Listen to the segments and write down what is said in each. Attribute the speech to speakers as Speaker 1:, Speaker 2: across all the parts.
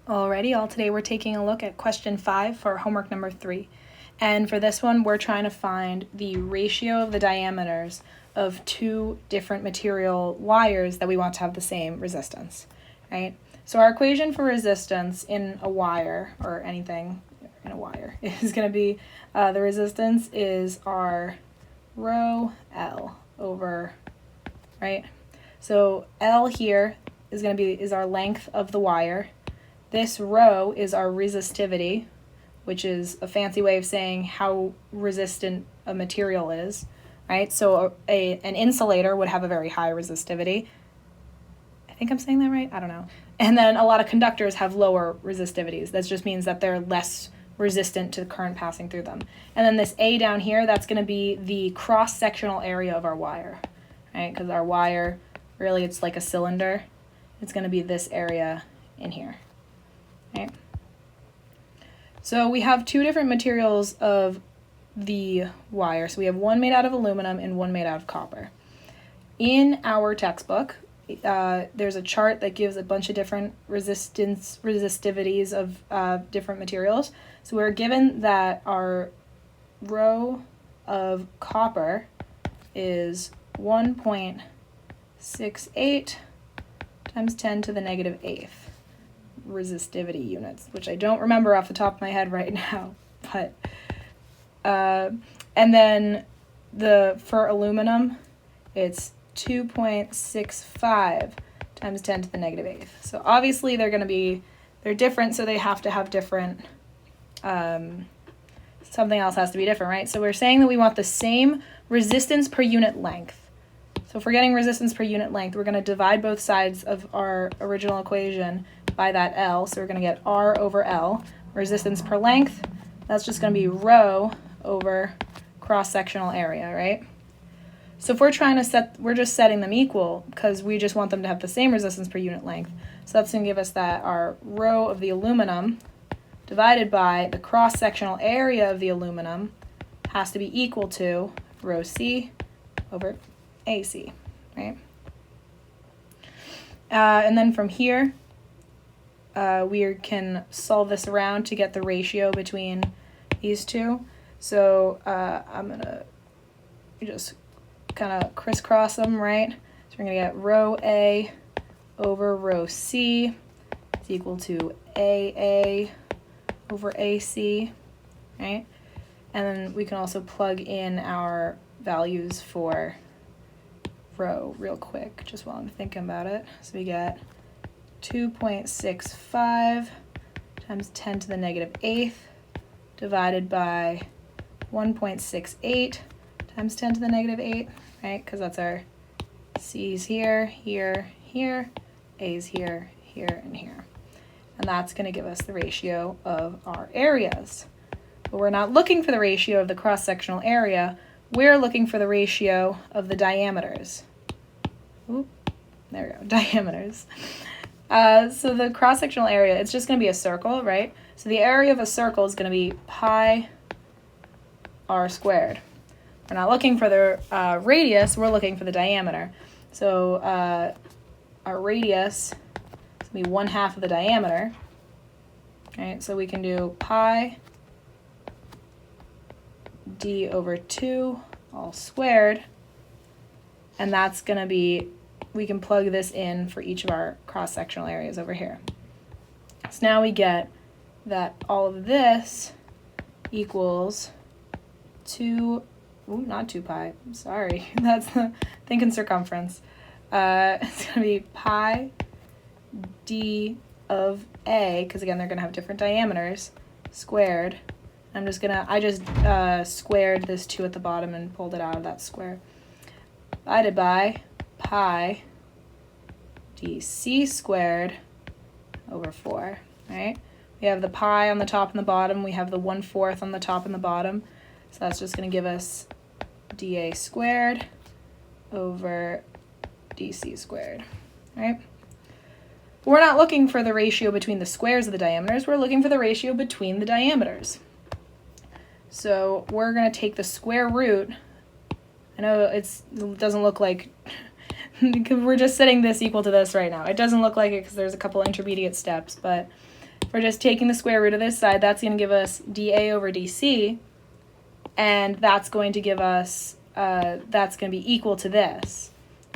Speaker 1: Alrighty, today we're taking a look at question 5 for homework number 3. And for this one, we're trying to find the ratio of the diameters of two different material wires that we want to have the same resistance, right? So our equation for resistance in a wire, or anything in a wire, is going to be the resistance is our rho L over, right? So L here is our length of the wire. This rho is our resistivity, which is a fancy way of saying how resistant a material is, right? So an insulator would have a very high resistivity. I think I'm saying that right? I don't know. And then a lot of conductors have lower resistivities. That just means that they're less resistant to the current passing through them. And then this A down here, that's going to be the cross-sectional area of our wire, right? Because our wire, really, it's like a cylinder. It's going to be this area in here. Right. So we have two different materials of the wire. So we have one made out of aluminum and one made out of copper. In our textbook, there's a chart that gives a bunch of different resistivities of different materials. So we're given that our rho of copper is 1.68 times 10 to the negative 8th. Resistivity units, which I don't remember off the top of my head right now, but and then for aluminum it's 2.65 times 10 to the negative 8th. So obviously they're different, so they have to have different something else has to be different, right? So we're saying that we want the same resistance per unit length. So if we're getting resistance per unit length, we're going to divide both sides of our original equation by that L. So we're going to get R over L. Resistance per length, that's just going to be rho over cross-sectional area, right? So if we're trying to we're just setting them equal because we just want them to have the same resistance per unit length. So that's going to give us that our rho of the aluminum divided by the cross-sectional area of the aluminum has to be equal to rho C over AC, right? And then from here, we can solve this around to get the ratio between these two. So I'm going to just kind of crisscross them, right? So we're going to get rho A over rho C is equal to AA over AC, right? And then we can also plug in our values for rho real quick, just while I'm thinking about it. So we get 2.65 times 10 to the negative 8th divided by 1.68 times 10 to the negative 8, right? Because that's our C's here, here, here, A's here, here, and here. And that's going to give us the ratio of our areas. But we're not looking for the ratio of the cross-sectional area. We're looking for the ratio of the diameters. Oop, there we go, diameters. So the cross-sectional area, it's just going to be a circle, right? So the area of a circle is going to be pi r squared. We're not looking for the radius, we're looking for the diameter. So our radius is going to be 1/2 of the diameter. Right? So we can do pi d over 2 all squared. And that's going to be, we can plug this in for each of our cross-sectional areas over here. So now we get that all of this equals not 2 pi, sorry, that's the thinking circumference. It's going to be pi d of A, because again, they're going to have different diameters, squared. I just squared this 2 at the bottom and pulled it out of that square. Divided by pi dc squared over 4, right? We have the pi on the top and the bottom. We have the 1/4 on the top and the bottom. So that's just going to give us dA squared over dc squared, right? We're not looking for the ratio between the squares of the diameters. We're looking for the ratio between the diameters. So we're going to take the square root. I know it doesn't look like because we're just setting this equal to this right now. It doesn't look like it because there's a couple intermediate steps, but we're just taking the square root of this side. That's going to give us dA over dC, and that's going to give us, that's going to be equal to this,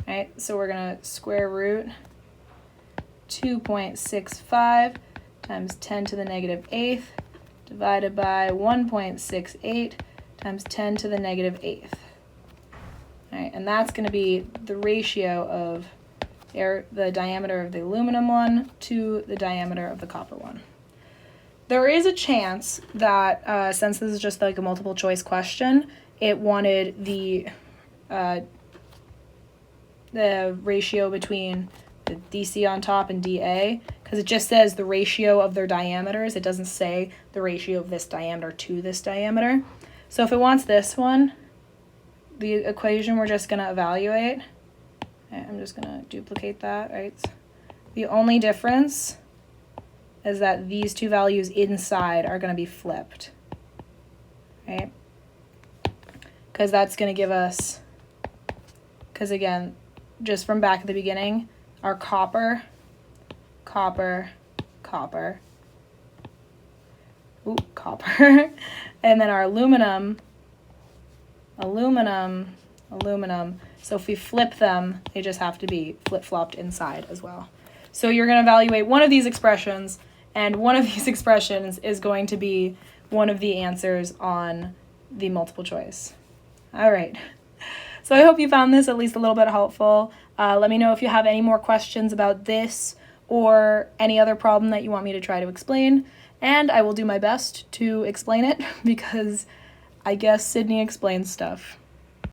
Speaker 1: right? So we're going to square root 2.65 times 10 to the negative 8th divided by 1.68 times 10 to the negative 8th. All right, and that's going to be the ratio of the diameter of the aluminum one to the diameter of the copper one. There is a chance that since this is just like a multiple choice question, it wanted the ratio between the DC on top and DA, because it just says the ratio of their diameters. It doesn't say the ratio of this diameter to this diameter. So if it wants this one, the equation we're just going to evaluate, I'm just going to duplicate that, right? The only difference is that these two values inside are going to be flipped, right? Because that's going to give us, because again, just from back at the beginning, our copper, copper, copper, copper, and then our aluminum, aluminum, aluminum. So if we flip them, they just have to be flip-flopped inside as well. So you're going to evaluate one of these expressions, and one of these expressions is going to be one of the answers on the multiple choice. All right. So I hope you found this at least a little bit helpful. Let me know if you have any more questions about this or any other problem that you want me to try to explain, and I will do my best to explain it because I guess Sydney explains stuff.